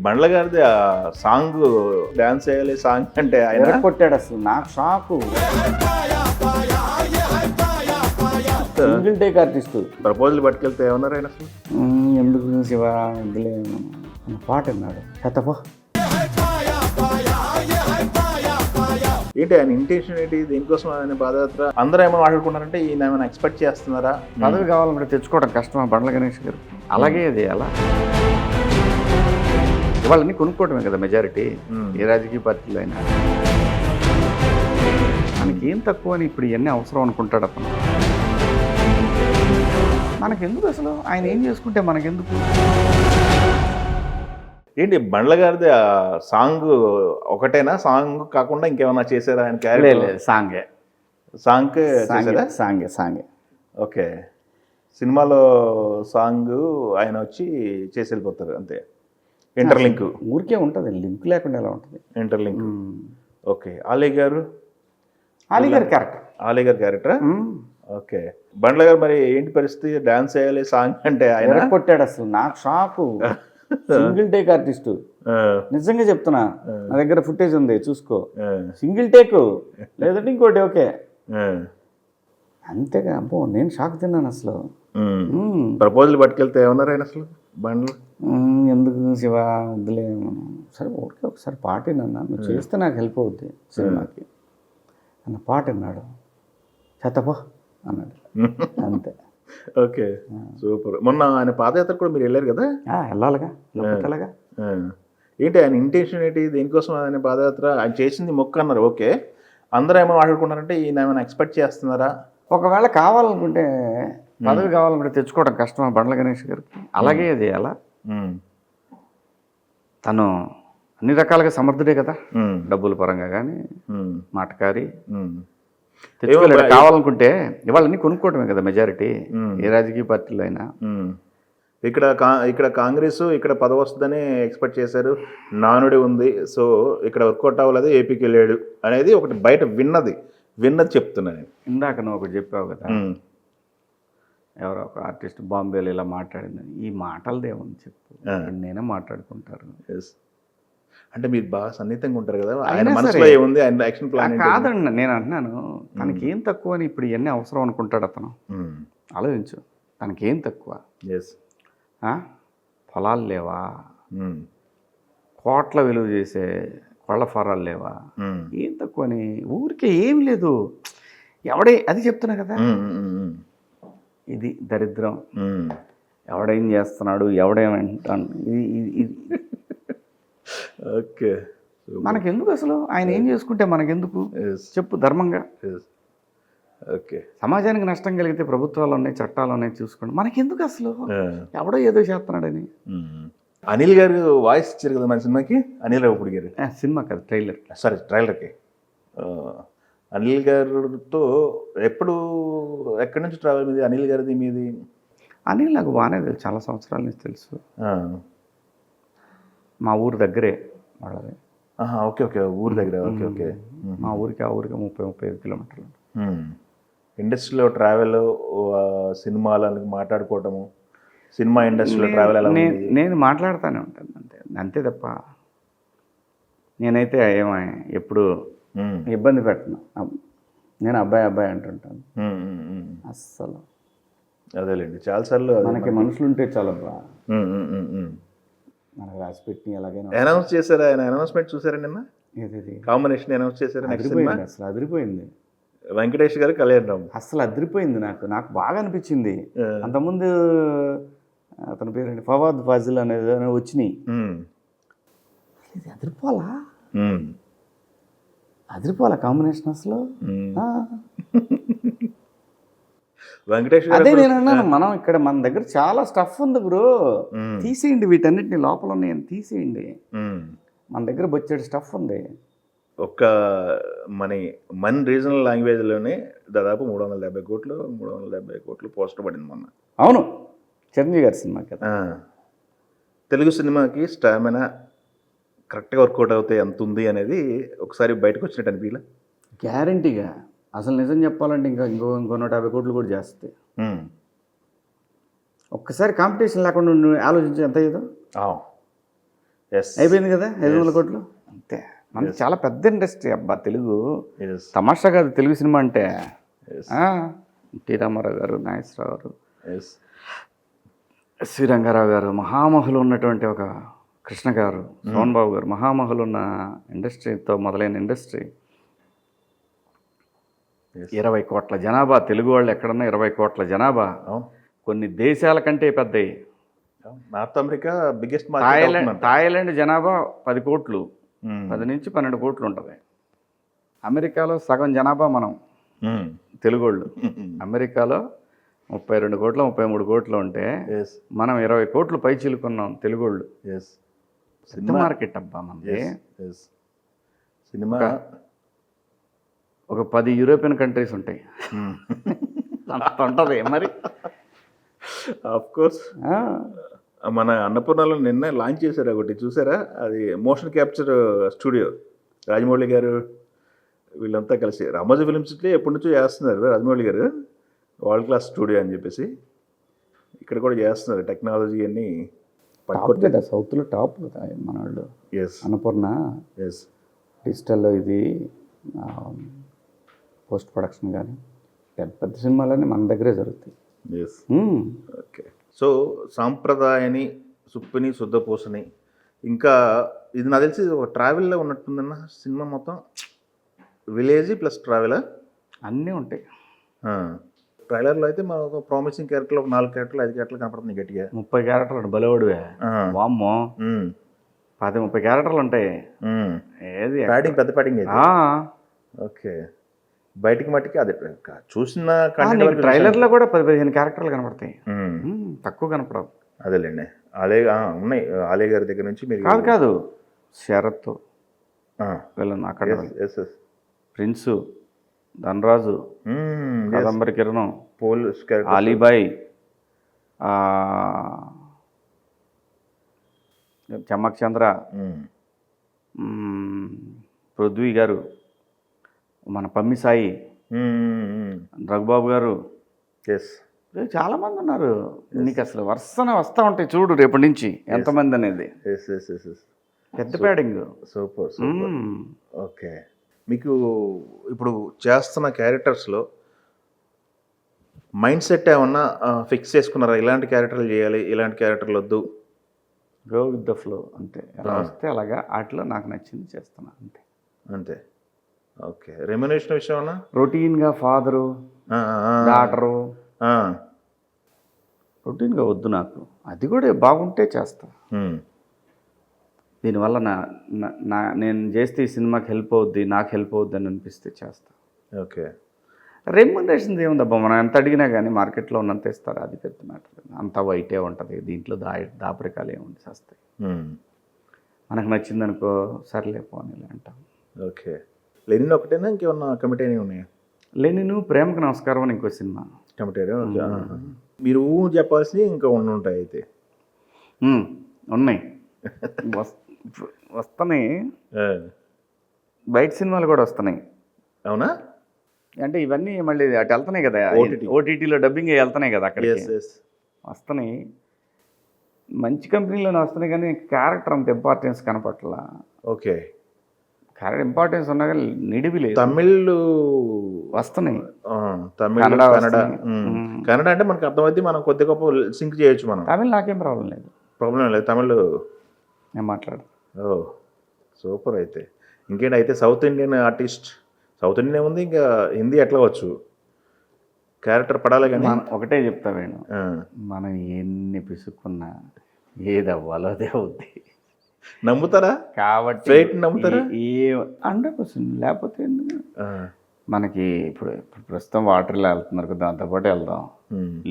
బండ్ల గారిది ఆ song dance చేయాలి సాంగ్ అంటే ఆయన కొట్టాడు అసలు. నాకు shock. Single take artist. Proposal పట్టుకెళ్తే ఏమన్నారు ఆయన అసలు? ఎందుకు శివ వద్దులే అన్న పాట అన్నాడు. కథపో ఏంటి ఆయన ఇంటెన్షన్ ఏంటి? దేనికోసం ఆయన పాదయాత్ర? అందరూ ఏమైనా మాట్లాడుకున్నారంటే ఈయన ఏమైనా ఎక్స్పెక్ట్ చేస్తున్నారా? పదవి కావాలంటే తెచ్చుకోవడం కష్టమా బండ్ల గణేష్ గారు? అలాగే అది ఎలా వాళ్ళని కొనుక్కోవటమే కదా మెజారిటీ ఏ రాజకీయ పార్టీలో అయినా. మనకి ఏం తక్కువ అని ఇప్పుడు ఇవన్నీ అవసరం అనుకుంటాడు అతను. మనకెందుకు అసలు ఆయన ఏం చేసుకుంటే మనకెందుకు? ఏంటి బండ్ల గారిది ఆ సాంగ్ ఒకటేనా? సాంగ్ కాకుండా ఇంకేమైనా చేశారా ఆయన క్యారెక్టర్? సాంగే సాంగే. ఓకే, సినిమాలో సాంగ్ ఆయన వచ్చి చేసి వెళ్ళిపోతారు అంతే. ఇంటర్లింక్ ఊరికే ఉంటుంది, లింక్ లేకుండా ఎలా ఉంటుంది ఇంటర్లింక్. ఓకే, ఆలీ గారు క్యారెక్టర్. ఓకే, బండ్ల గారు మరి ఏంటి పరిస్థితి? డాన్స్ చేయాలి సాంగ్ అంటే ఆయన కొట్టాడు అసలు. నాకు షాకు. Single take artist. నిజంగా చెప్తున్నా, నా దగ్గర ఫుటేజ్ ఉంది చూసుకో. సింగిల్ టేక్ లేదంటే ఇంకోటి. ఓకే అంతేగా. అబ్బో నేను షాక్ తిన్నాను అసలు. ప్రపోజల్ పట్టుకెళ్తే ఏమన్నారు ఆయన అసలు? బండ్లు ఎందుకు శివ వద్దులే సరే ఓకే ఒకసారి పాట విన్నా, నువ్వు చేస్తే నాకు హెల్ప్ అవుద్ది సినిమాకి అన్న పాట అన్నాడు. చేతపో అన్నాడు అంతే. Okay, super. మొన్న ఆయన పాదయాత్ర కూడా మీరు వెళ్ళారు కదా? వెళ్ళాలిగా, ఎలాగా. ఏంటి ఆయన ఇంటెన్షన్ ఏంటి? దేనికోసం ఆయన పాదయాత్ర? ఆయన చేసింది మొక్క అన్నారు. ఓకే, అందరూ ఏమైనా మాట్లాడుకున్నారంటే ఈయన ఏమైనా ఎక్స్పెక్ట్ చేస్తున్నారా? ఒకవేళ కావాలనుకుంటే పదవి కావాలనుకుంటే తెచ్చుకోవడం కష్టమా బండ్ల గణేష్ గారికి? అలాగే అది ఎలా తను అన్ని రకాలుగా సమర్థుడే కదా, డబ్బుల పరంగా కానీ మాటకారి. తెచ్చుకోలేడు. కావాలనుకుంటే ఇవాళని కొనుక్కోవటమే కదా మెజారిటీ ఏ రాజకీయ పార్టీలో అయినా. ఇక్కడ కాంగ్రెస్ ఇక్కడ పదవి వస్తుందని ఎక్స్పెక్ట్ చేశారు, నానుడి ఉంది, సో ఇక్కడ వర్కౌట్ అవ్వలేదు, ఏపీకి వెళ్ళాడు అనేది ఒకటి బయట విన్నది చెప్తున్నాను. ఇందాక నువ్వు ఒకటి చెప్పావు కదా, ఎవరో ఒక ఆర్టిస్ట్ బాంబేలో ఇలా మాట్లాడిందని. ఈ మాటలదేమని చెప్పు, నేనే మాట్లాడుకుంటారు. అంటే మీరు బాగా సన్నిహితంగా ఉంటారు కదా, ఆయన మనసులో ఏముంది, ఆయన యాక్షన్ ప్లాన్ కాదండి. నేను అంటున్నాను తనకి ఏం తక్కువ అని ఇప్పుడు ఇవన్నీ అవసరం అనుకుంటాడు అతను. ఆలోచించు, తనకేం తక్కువ? పొలాలు లేవా? కోట్ల విలువ చేసే కోళ్ల ఫారాలు లేవా? ఏం తక్కువ అని ఊరికే ఏం లేదు. ఎవడే అది చెప్తున్నా కదా, ఇది దరిద్రం. ఎవడేం చేస్తున్నాడు, ఎవడేమంటాను, ఇది ఓకే. మనకెందుకు అసలు? ఆయన ఏం చేసుకుంటే మనకెందుకు చెప్పు ధర్మంగా. ఓకే, సమాజానికి నష్టం కలిగితే ప్రభుత్వాలు ఉన్నాయి, చట్టాలు ఉన్నాయి, చూసుకోండి. మనకెందుకు అసలు? ఎవడో ఏదో చేస్తున్నాడని. అనిల్ గారు వాయిస్ ఇచ్చారు కదా మన సినిమాకి, అనిల్ రావుపూడి గారు. సినిమా కదా, ట్రైలర్. సారీ, ట్రైలర్కి. అనిల్ గారితో ఎక్కడి నుంచి ట్రావెల్ మీది? అనిల్ గారిది మీది? అనిల్ నాకు బాగానే తెలుసు, చాలా సంవత్సరాల నుంచి తెలుసు. మా ఊరు దగ్గరే వాళ్ళది. ఓకే ఓకే, ఊరు దగ్గర. ఓకే ఓకే, మా ఊరికి ఆ ఊరికి 30-35 కిలోమీటర్లు. ఇండస్ట్రీలో ట్రావెల్, సినిమాలను మాట్లాడుకోవటము, సినిమా ఇండస్ట్రీలో ట్రావెల్ ఎలా? నేను మాట్లాడుతూనే ఉంటాను అంతే తప్ప నేనైతే ఎప్పుడు ఇబ్బంది పెట్టను. నేను అబ్బాయి అంటుంటాను అస్సలు. అదేలేండి, చాలాసార్లు మనకి మనుషులు ఉంటే చాలబ్బా, మనకు రాసి పెట్టి అలాగైనా. అనౌన్స్ చేశారా? ఆయన అనౌన్స్మెంట్ చూసారా నిన్న? కాంబినేషన్ అనౌన్స్ చేశారా? అసలు అదిరిపోయింది. వెంకటేష్ గారు, కళ్యాణ్ రామ్. అసలు అదిరిపోయింది. నాకు బాగా అనిపించింది. అంతకుముందు అతని పేరు ఫవాద్ ఫాజిల్ అనేది వచ్చినాయి. ఇది అదిరిపోలా కాంబినేషన్ అసలు. వెంకటేష్ అదే నేను అన్నాను, మనం ఇక్కడ మన దగ్గర చాలా స్టఫ్ ఉంది బ్రో, తీసేయండి వీటన్నిటిని, లోపల ఉన్నాయని తీసేయండి. మన దగ్గర బొచ్చేడు స్టఫ్ ఉంది. ఒక్క మన రీజనల్ లాంగ్వేజ్లోనే దాదాపు 370 కోట్లు పోస్టర్ పడింది మొన్న. అవును, చిరంజీవి గారి సినిమా కదా. తెలుగు సినిమాకి స్టామినా కరెక్ట్గా వర్కౌట్ అవుతే ఎంత ఉంది అనేది ఒకసారి బయటకు వచ్చినట్టు అనిపించలే? గ్యారంటీగా. అసలు నిజం చెప్పాలంటే ఇంకో 150 కోట్లు కూడా చేస్తాయి. ఒక్కసారి కాంపిటీషన్ లేకుండా ఆలోచించి ఎంత ఏదో. ఎస్ అయిపోయింది కదా 500 కోట్లు అంతే. మనకి చాలా పెద్ద ఇండస్ట్రీ అబ్బా తెలుగు, తమాషా కాదు తెలుగు సినిమా అంటే. టి రామారావు గారు, నాగేశ్వరరావు గారు, ఎస్వి రంగారావు గారు, మహామహులు ఉన్నటువంటి ఒక కృష్ణ గారు, సోహన్ బాబు గారు, మహామహులు ఉన్న ఇండస్ట్రీతో మొదలైన ఇండస్ట్రీ. 20 కోట్ల జనాభా, తెలుగు వాళ్ళు ఎక్కడన్నా 20 కోట్ల జనాభా, కొన్ని దేశాల కంటే పెద్దవి. నార్త్ అమెరికా బిగ్గెస్ట్ థాయిలాండ్ జనాభా 10 కోట్లు, 10 నుంచి 12 కోట్లు ఉంటుంది. అమెరికాలో సగం జనాభా మనం తెలుగు వాళ్ళు. అమెరికాలో 32 కోట్లు 33 కోట్లు ఉంటే మనం 20 కోట్లు పై చిలుకున్నాం తెలుగు వాళ్ళు. పెద్ద మార్కెట్ అబ్బా మనది. సినిమా ఒక 10 యూరోపియన్ కంట్రీస్ ఉంటాయి, అంత ఉంటుంది మరి. Of course. మన అన్నపూర్ణలో నిన్న లాంచ్ చేశారు ఒకటి, చూసారా? అది మోషన్ క్యాప్చర్ స్టూడియో. రాజమౌళి గారు వీళ్ళంతా కలిసి రామోజీ ఫిలిమ్స్ ఎప్పటి నుంచో చేస్తున్నారు. రాజమౌళి గారు వరల్డ్ క్లాస్ స్టూడియో అని చెప్పేసి ఇక్కడ కూడా చేస్తున్నారు. టెక్నాలజీ అన్ని కదా, సౌత్లో టాప్ కదా మన వాళ్ళు. అన్నపూర్ణ డిజిటల్ ఇది పోస్ట్ ప్రొడక్షన్ కానీ పెద్ద పెద్ద సినిమాలన్నీ మన దగ్గరే జరుగుతాయి. ఓకే. సో సాంప్రదాయని, సుప్పిని, శుద్ధపూసని, ఇంకా ఇది నాకు తెలిసి ఒక ట్రావెల్లో ఉన్నట్టుందన్న సినిమా మొత్తం. విలేజ్ ప్లస్ ట్రావెలా అన్నీ ఉంటాయి. ట్రైలర్లో అయితే మనకు ప్రామిసింగ్ క్యారెక్టర్లు ఒక 4 క్యారెక్టర్లు 5 క్యారెక్టర్లు కనపడుతుంది గట్టిగా. 30 క్యారెక్టర్లు బలవాడువే వామ్మో. 10-30 క్యారెక్టర్లు ఉంటాయి. ఏది ప్యాడింగ్, పెద్ద ప్యాడింగ్ అయితే. ఓకే. బయటికి మట్టికి అదే చూసిన ట్రైలర్లో కూడా 10-15 క్యారెక్టర్లు కనపడతాయి, తక్కువ కనపడవు. అదేలేండి. ఉన్నాయి ఆలయ గారి దగ్గర నుంచి. మీరు కాదు శరత్ వీళ్ళని అక్కడ, ప్రిన్సు, ధనరాజు, కదంబరి కిరణం, పోలీస్ అలీబాయ్, చమ్మక్ చంద్ర, పృథ్వీ గారు, మన పమ్మి సాయి, రఘుబాబు గారు, చాలామంది ఉన్నారు. నీకు అసలు వరుసన వస్తూ ఉంటాయి చూడు రేపటి నుంచి ఎంతమంది అనేది. పెద్ద ప్యాడింగ్. సూపర్. ఓకే. మీకు ఇప్పుడు చేస్తున్న క్యారెక్టర్స్లో మైండ్ సెట్ ఏమన్నా ఫిక్స్ చేసుకున్నారా? ఇలాంటి క్యారెక్టర్లు చేయాలి, ఇలాంటి క్యారెక్టర్లు వద్దు? గో విత్ ద ఫ్లో అంతే. ఎలా వస్తే అలాగా వాటిలో నాకు నచ్చింది చేస్తున్నా అంతే. అంతే. ఓకే. రెమ్యునరేషన్ విషయం రొటీన్గా ఫాదరు డాటరు రొటీన్గా వద్దు నాకు. అది కూడా బాగుంటే చేస్తా. దీనివల్ల నేను చేస్తే ఈ సినిమాకి హెల్ప్ అవుద్ది, నాకు హెల్ప్ అవుద్ది అని అనిపిస్తే చేస్తా. ఓకే. రెమ్యునరేషన్ ఏముందబ్బా, మనం ఎంత అడిగినా కానీ మార్కెట్లో ఉన్నంత ఇస్తారు, అది పెద్ద మ్యాటర్. అంతా వైటే ఉంటుంది, దీంట్లో దాపరికాలు ఏముంది చేస్తాయి. మనకు నచ్చిందనుకో సర్లే పోనీ అంటాం. ఓకే. లెనిన్ ఒకటేనా ఇంకేమన్నా కమిటీ అయినవి ఉన్నాయా? లెనిన్, ప్రేమకు నమస్కారం అని ఇంకో సినిమా కమిటీ. మీరు చెప్పాల్సి ఇంకా ఉంటాయి అయితే. ఉన్నాయి, వస్తున్నాయి. బయట సినిమాలు కూడా వస్తున్నాయి. అవునా? అంటే ఇవన్నీ మళ్ళీ అటు వెళ్తున్నాయి కదా, ఓటీటీలో డబ్బింగ్ వెళ్తున్నాయి కదా, అక్కడికి వస్తున్నాయి. మంచి కంపెనీలోనే వస్తున్నాయి కానీ క్యారెక్టర్ అంత ఇంపార్టెన్స్ కనపట్లా. ఓకే. క్యారెక్టర్ ఇంపార్టెన్స్ ఉన్నా కానీ నిడివి లేదు. తమిళ్ వస్తున్నాయి, తమిళ, కన్నడ అంటే మనకు అర్థమైంది, మనం కొద్ది గొప్ప సింక్ చేయొచ్చు. మనం తమిళ్ నాకేం ప్రాబ్లం లేదు, తమిళ్ నేను మాట్లాడు. సూపర్. అయితే ఇంకేంటి అయితే south Indian artist, south Indian ఉంది, ఇంకా హిందీ ఎట్లా వచ్చు, క్యారెక్టర్ పడాలి. కానీ ఒకటే చెప్తా వేణు, మనం ఎన్ని పిసుక్కున్నా ఏది అవ్వాలో అదే అవుద్ది. నమ్ముతారా? కాబట్టి నమ్ముతారా? 100%. లేకపోతే మనకి ఇప్పుడు ప్రస్తుతం వాటర్లో వెళ్తున్నారు కదా, దాంతోపాటు వెళ్దాం.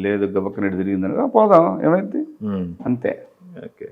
లేదు గబక్కనెడు తిరిగిందనుకో పోదాం, ఏమైంది అంతే. ఓకే.